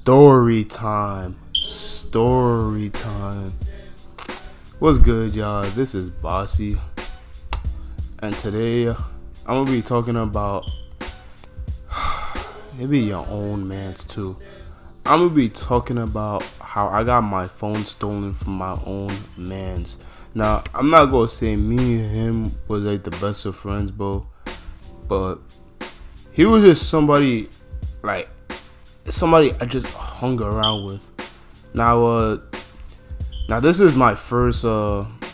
Story time. Story time. What's good, y'all? This is Bossy. And today, I'm going to be talking about maybe your own mans too. I'm going to be talking about how I got my phone stolen from my own mans. Now, I'm not going to say me and him was like the best of friends, bro. But he was just somebody I just hung around with. Now this is my first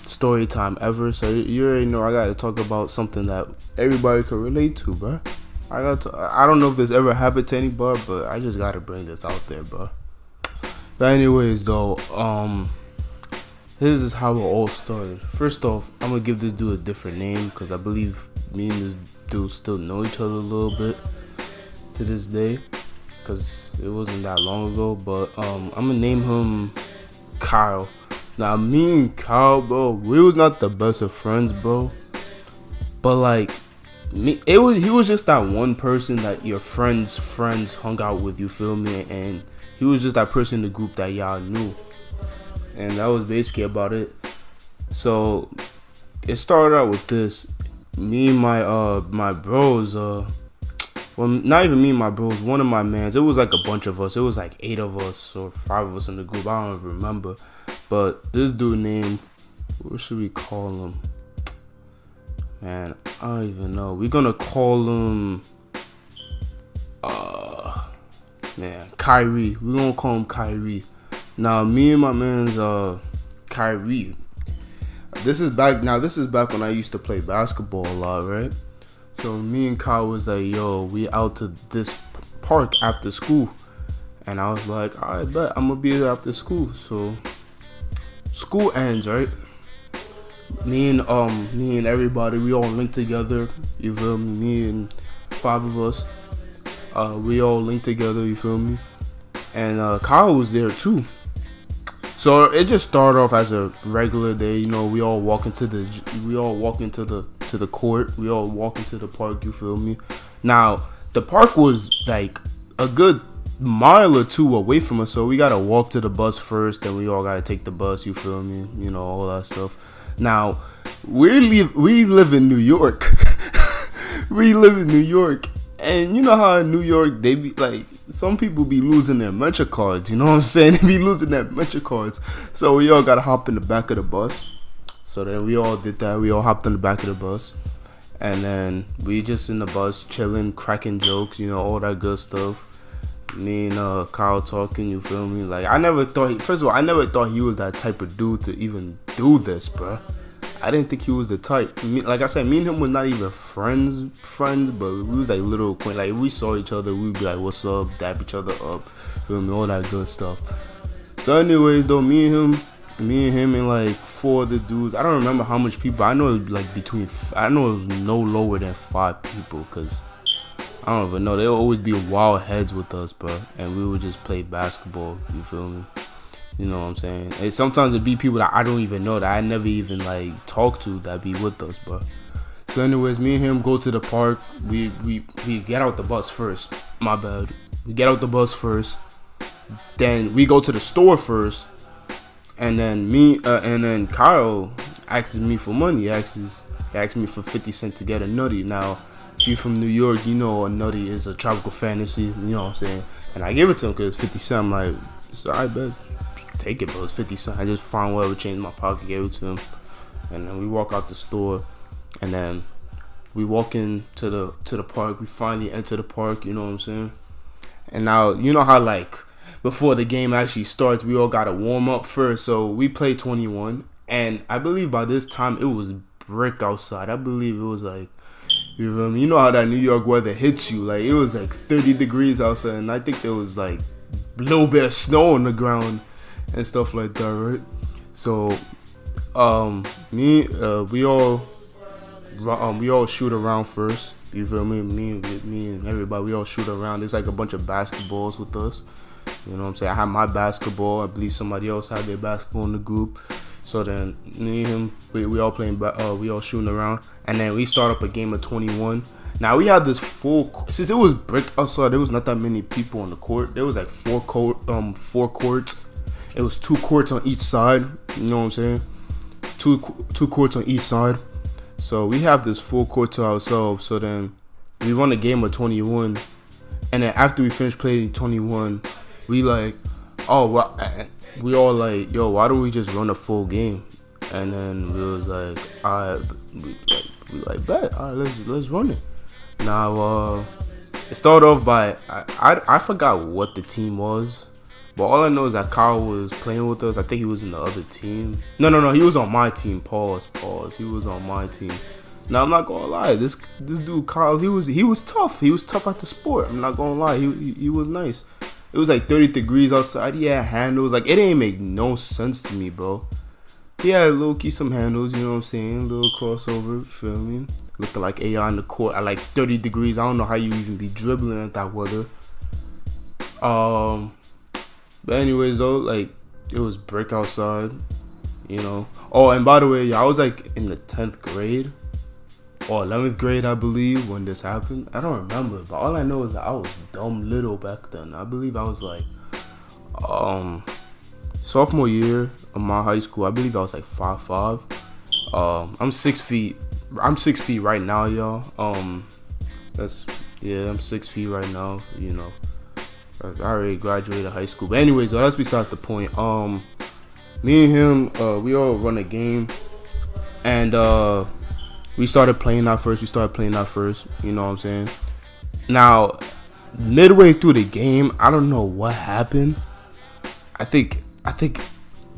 story time ever, so you already know I gotta talk about something that everybody can relate to, bro. I don't know if this ever happened to anybody, but I just gotta bring this out there, bro. But anyways, though, this is how it all started. First off, I'm gonna give this dude a different name because I believe me and this dude still know each other a little bit to this day, because it wasn't that long ago. But I'm gonna name him Kyle. Now, me and Kyle, bro, we was not the best of friends, bro. But like, he was just that one person that your friends hung out with. You feel me? And he was just that person in the group that y'all knew, and that was basically about it. So it started out with this. Me and my bros, well, not even me and my bros, one of my mans. It was like a bunch of us. It was like 8 of us or 5 of us in the group. I don't even remember. But this dude named, what should we call him? Man, I don't even know. We're gonna call him Kyrie. We're gonna call him Kyrie. Now, me and my man's Kyrie. This is back when I used to play basketball a lot, right? So me and Kyle was like, yo, we out to this park after school. And I was like, I bet I'm gonna be there after school. So school ends, right? Me and everybody, we all linked together. You feel me? Me and 5 of us. We all linked together, you feel me? And Kyle was there too. So it just started off as a regular day, you know. We all walk into the court. We all walk into the park. You feel me? Now the park was like a good mile or 2 away from us, so we gotta walk to the bus first. Then we all gotta take the bus. You feel me? You know, all that stuff. Now we live in New York. We live in New York. And you know how in New York, they be like, some people be losing their Metro cards, you know what I'm saying? They be losing their Metro cards. So we all gotta hop in the back of the bus. So then we all did that. We all hopped in the back of the bus. And then we just in the bus, chilling, cracking jokes, you know, all that good stuff. Me and Kyle talking, you feel me? Like, I never thought he was that type of dude to even do this, bruh. I didn't think he was the type. Like I said, me and him was not even friends, but we was like little acquaintances. Like, if we saw each other, we'd be like, what's up, dap each other up, feel me, all that good stuff. So anyways, though, me and him and like 4 other dudes, I don't remember how much people. I know it was no lower than 5 people, because I don't even know, there'll always be wild heads with us, bro, and we would just play basketball, you feel me? You know what I'm saying? And sometimes it'd be people that I don't even know, that I never even like talk to, that be with us, bro. So anyways, me and him go to the park. We get out the bus first. My bad. We get out the bus first. Then we go to the store first. And then Kyle asks me for money. He asks me for 50 cents to get a nutty. Now, if you're from New York, you know a nutty is a tropical fantasy. You know what I'm saying? And I gave it to him because 50 cents. I'm like, so I bet. Take it, bro. It's 50 cents. I just found whatever change in my pocket, gave it to him, and then we walk out the store, and then we walk into the park. We finally enter the park. You know what I'm saying? And now, you know how like before the game actually starts, we all gotta warm up first. So we play 21, and I believe by this time it was brick outside. I believe it was like, you feel me? You know how that New York weather hits you. Like, it was like 30 degrees outside, and I think there was like a little bit of snow on the ground and stuff like that, right? So we all shoot around first. You feel me? Me and everybody, we all shoot around. There's like a bunch of basketballs with us. You know what I'm saying? I had my basketball. I believe somebody else had their basketball in the group. So then me and him, we all playing, we all shooting around, and then we start up a game of 21. Now we had this since it was brick outside, there was not that many people on the court. There was like four courts. It was 2 courts on each side. You know what I'm saying? Two courts on each side. So we have this full court to ourselves. So then we run a game of 21, and then after we finish playing 21, we like, oh, well, we all like, yo, why don't we just run a full game? And then we was like, all right, we like bet, all right, let's run it. Now it started off by I forgot what the team was, but all I know is that Kyle was playing with us. I think he was in the other team. No, he was on my team. Pause. He was on my team. Now I'm not gonna lie, this dude Kyle, he was tough. He was tough at the sport. I'm not gonna lie, he was nice. It was like 30 degrees outside. He had handles. Like, it didn't make no sense to me, bro. He had low-key some handles, you know what I'm saying? A little crossover, you feel me? Looking like AI in the court at like 30 degrees. I don't know how you even be dribbling at that weather. But anyways, though, like, it was brick outside, you know. Oh, and by the way, I was like in the 10th grade or 11th grade, I believe, when this happened. I don't remember, but all I know is that I was dumb little back then. I believe I was like, sophomore year of my high school. I believe I was like 5'5". I'm 6 feet. I'm 6 feet right now, y'all. I'm 6 feet right now. You know, I already graduated high school. But anyways, that's besides the point. Me and him, we all run a game, and we started playing that first. You know what I'm saying? Now, midway through the game, I don't know what happened. I think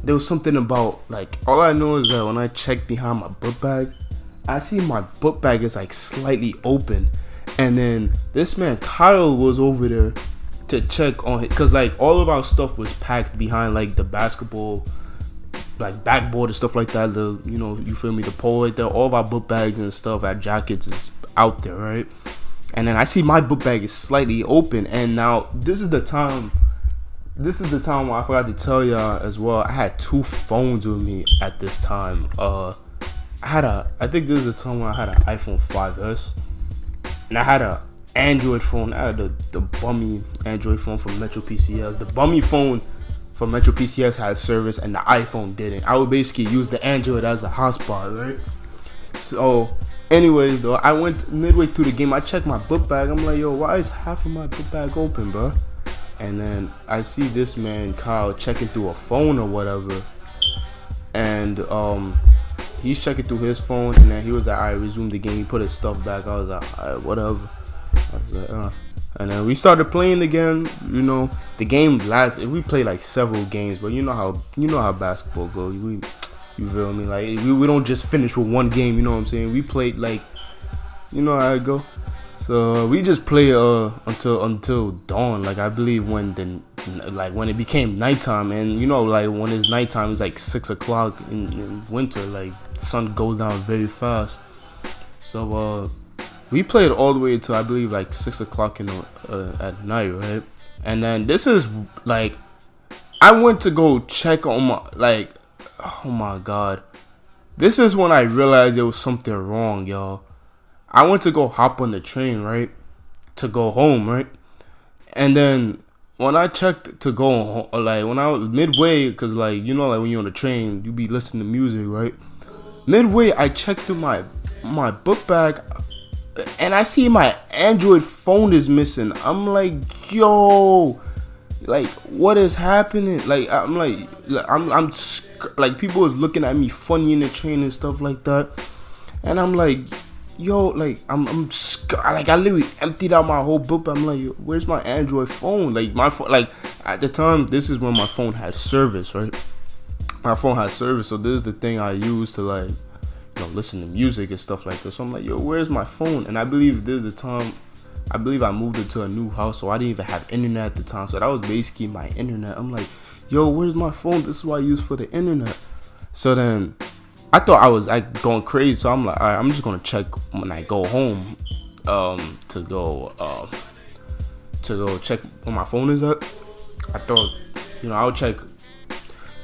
there was something about, like, all I know is that when I checked behind my book bag, I see my book bag is like slightly open, and then this man Kyle was over there to check on it, cause like all of our stuff was packed behind like the basketball, like backboard and stuff like that. The, you know, you feel me, the pole right there. All of our book bags and stuff, our jackets is out there, right? And then I see my book bag is slightly open, and now this is the time where I forgot to tell y'all as well. I had 2 phones with me at this time. I think this is the time when I had an iPhone 5S, and I had a Android phone. I had the bummy Android phone from Metro PCS. The bummy phone from Metro PCS had service, and the iPhone didn't. I would basically use the Android as the hotspot, right? So, anyways, though, I went midway through the game. I checked my book bag. I'm like, yo, why is half of my book bag open, bro? And then I see this man Kyle checking through a phone or whatever, and he's checking through his phone, and then he was like, all right, resume the game. He put his stuff back. I was like, all right, whatever. I was like, and then we started playing again. You know, the game lasted. We played like several games, but you know how basketball goes. You feel me? Like, we don't just finish with one game. You know what I'm saying? We played, like, you know how it go. So we just play until dawn. Like, I believe when it became nighttime, and you know, like, when it's nighttime, it's like 6 o'clock in winter. Like, the sun goes down very fast. So we played all the way until I believe like 6 o'clock at night, right? And then this is like, I went to go check on my, like, oh my god, this is when I realized there was something wrong, y'all. I went to go hop on the train, right, to go home, right? And then when I checked to go home, like, when I was midway, because, like, you know, like, when you're on the train, you be listening to music, right? Midway, I checked through my book bag, and I see my Android phone is missing. I'm like, yo, like, what is happening? Like, I'm like, people was looking at me funny in the train and stuff like that. And I'm like, yo, like, I'm like, I literally emptied out my whole book. I'm like, yo, where's my Android phone? Like, my phone, like, at the time, this is when my phone had service, right? My phone had service, so this is the thing I use to, like, you know, listen to music and stuff like this. So I'm like, yo, where's my phone? And I believe this is the time, I believe I moved into a new house, so I didn't even have internet at the time. So that was basically my internet. I'm like, yo, where's my phone? This is what I use for the internet. So then I thought I was like going crazy, so I'm like, all right, I'm just gonna check when I go home, to go check where my phone is at. I thought, you know, I'll check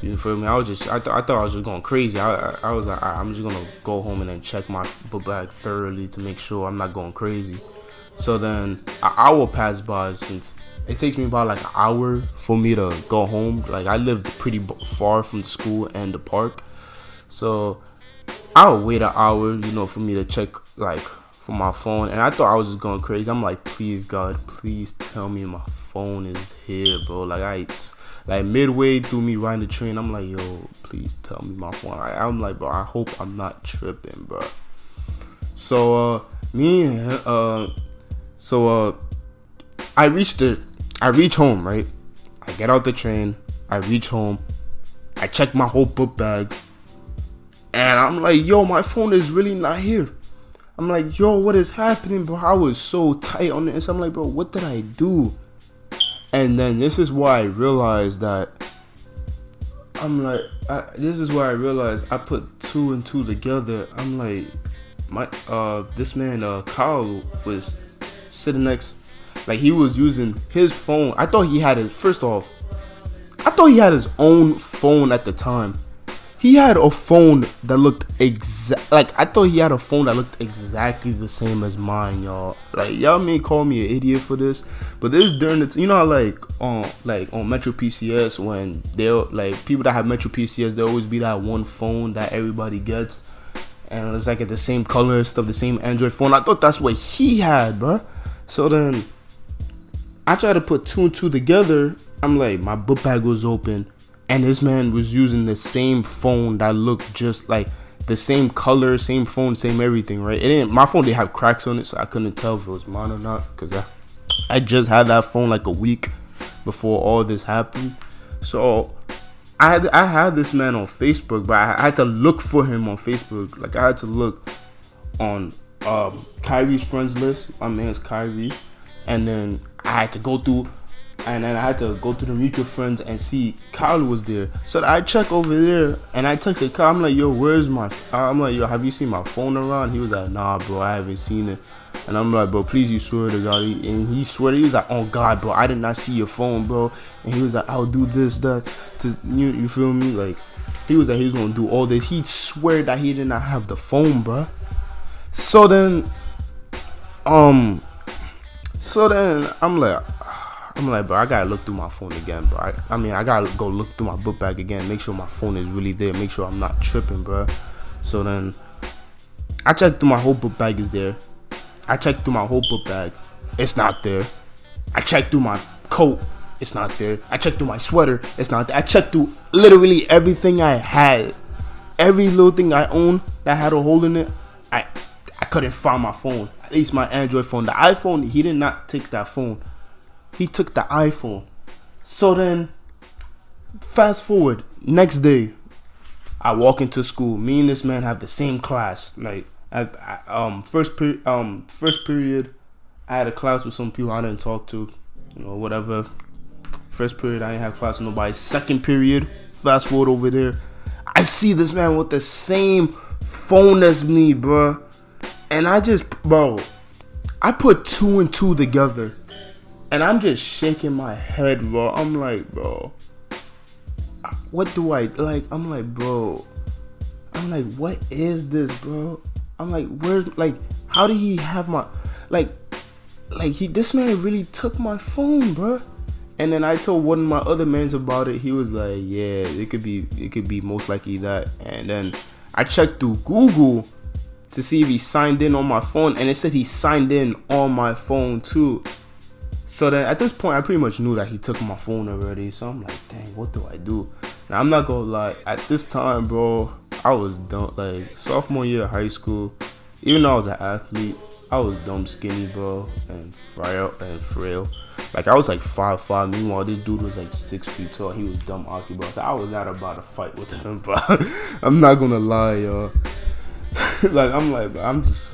You feel me? I thought I was just going crazy. I was like, I'm just gonna go home and then check my book bag thoroughly to make sure I'm not going crazy. So then an hour passed by. Since it takes me about like an hour for me to go home. Like I lived pretty far from the school and the park, so I'll wait an hour, for me to check like for my phone. And I thought I was just going crazy. I'm like, please God, please tell me my phone is here, bro. Like midway through me riding the train, I'm like, yo, please tell me my phone. I'm like, bro, I hope I'm not tripping, bro. So I reach home, right? I get out the train, I reach home, I check my whole book bag, and I'm like, yo, my phone is really not here. I'm like, yo, what is happening, bro? I was so tight on this. I'm like, bro, what did I do? And then this is why I realized that I put two and two together. I'm like, this man Kyle was sitting next, like he was using his phone. I thought he had his own phone at the time. He had a phone that looked exactly the same as mine, y'all. Like, y'all may call me an idiot for this, but this during the how on Metro PCS, when they'll like people that have Metro PCS, there always be that one phone that everybody gets, and it's like at the same color and stuff, the same Android phone. I thought that's what he had, bro. So then I tried to put two and two together. I'm like, my book bag was open, and this man was using the same phone that looked just like the same color, same phone, same everything, right? My phone didn't have cracks on it, so I couldn't tell if it was mine or not, because I just had that phone like a week before all this happened. So I had this man on Facebook, but I had to look for him on Facebook. Like, I had to look on Kyrie's friends list. My man's Kyrie. And then I had to go through the mutual friends and see Kyle was there. So I check over there and I texted Kyle. I'm like, yo, yo, have you seen my phone around? He was like, nah, bro, I haven't seen it. And I'm like, bro, please, you swear to God. And he was like, oh God, bro, I did not see your phone, bro. And he was like, I'll do this, that, you feel me? Like, he was like, he was gonna do all this. He'd swear that he did not have the phone, bro. So then I'm like, bro, I gotta look through my phone again, bro. I gotta go look through my book bag again, make sure my phone is really there, make sure I'm not tripping, bro. So then I checked through my whole book bag is there. I checked through my whole book bag, it's not there. I checked through my coat, it's not there. I checked through my sweater, it's not there. I checked through literally everything I had, every little thing I owned that had a hole in it. I couldn't find my phone, at least my Android phone. The iPhone, he did not take that phone. He took the iPhone. So then, fast forward, next day, I walk into school. Me and this man have the same class. Like, first period, I had a class with some people I didn't talk to, whatever. First period, I didn't have class with nobody. Second period, fast forward over there, I see this man with the same phone as me, bro. And I put two and two together. And I'm just shaking my head, bro. I'm like, bro, what do I like? I'm like, bro. I'm like, what is this, bro? I'm like, how did he have my, this man really took my phone, bro. And then I told one of my other mans about it. He was like, yeah, it could be most likely that. And then I checked through Google to see if he signed in on my phone, and it said he signed in on my phone too. So then at this point, I pretty much knew that he took my phone already. So I'm like, dang, what do I do? Now, I'm not gonna lie. At this time, bro, I was dumb. Like, sophomore year of high school, even though I was an athlete, I was dumb skinny, bro, and frail. Like, I was like 5'5". Meanwhile, this dude was like 6 feet tall. He was dumb hockey, bro. So I was not about to fight with him, bro. I'm not gonna lie, y'all. I'm just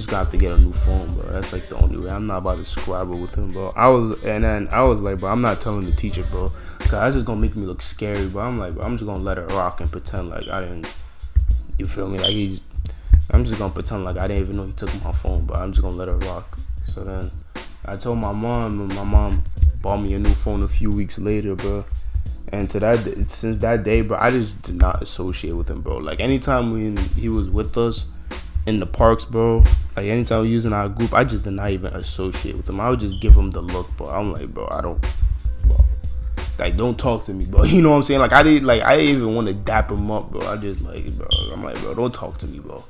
gonna have to get a new phone, bro. That's like the only way. I'm not about to squabble with him, bro. I was like, bro, I'm not telling the teacher, bro, cause that's just gonna make me look scary, bro. I'm like, bro, I'm just gonna let it rock and pretend like I didn't. You feel me? Like I'm just gonna pretend like I didn't even know he took my phone, bro. I'm just gonna let it rock. So then I told my mom, and my mom bought me a new phone a few weeks later, bro. And since that day, bro, I just did not associate with him, bro. Like anytime when he was with us in the parks, bro, like anytime we was in our group, I just did not even associate with him. I would just give him the look, bro. I'm like, bro, bro, like, don't talk to me, bro. You know what I'm saying? Like I didn't even want to dap him up, bro. I just bro, I'm like, bro, don't talk to me, bro.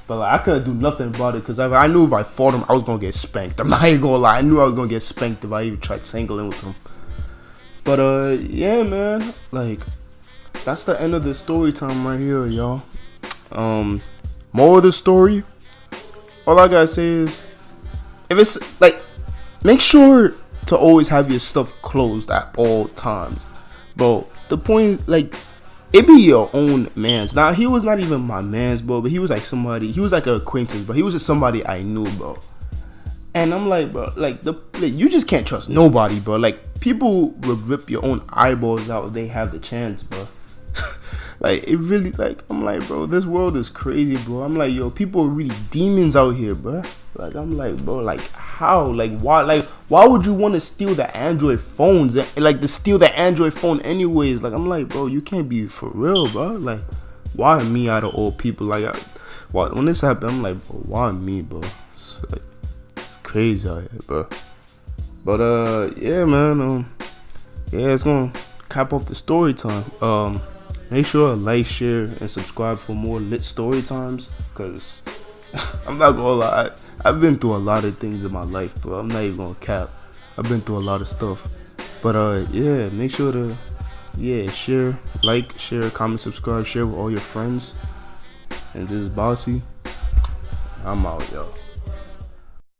But like I couldn't do nothing about it because I knew if I fought him, I was gonna get spanked. I'm not even gonna lie. I knew I was gonna get spanked if I even tried tangling with him. But yeah, man. Like that's the end of the story time right here, y'all. More of the story. All I gotta say is, if it's like, make sure to always have your stuff closed at all times, bro. The point, like, it be your own man's. Now, he was not even my man's, bro, but he was like somebody. He was like an acquaintance, but he was just somebody I knew, bro. And I'm like, bro, like you just can't trust nobody, bro. Like people will rip your own eyeballs out if they have the chance, bro. Like it really, like I'm like, bro, this world is crazy, bro. I'm like, yo, people are really demons out here, bro. Like I'm like, bro, like how, like why would you want to steal the Android phones, like to steal the Android phone anyways? Like I'm like, bro, you can't be for real, bro. Like why me out of all people? Like when this happened, I'm like, bro, why me, bro? It's crazy out here, bro. But yeah, man, yeah, it's gonna cap off the story time. Make sure to like, share, and subscribe for more lit story times. Cause I'm not gonna lie, I've been through a lot of things in my life, bro. I'm not even gonna cap. I've been through a lot of stuff. But yeah, make sure to share, like, share, comment, subscribe, share with all your friends. And this is Bossy. I'm out, y'all.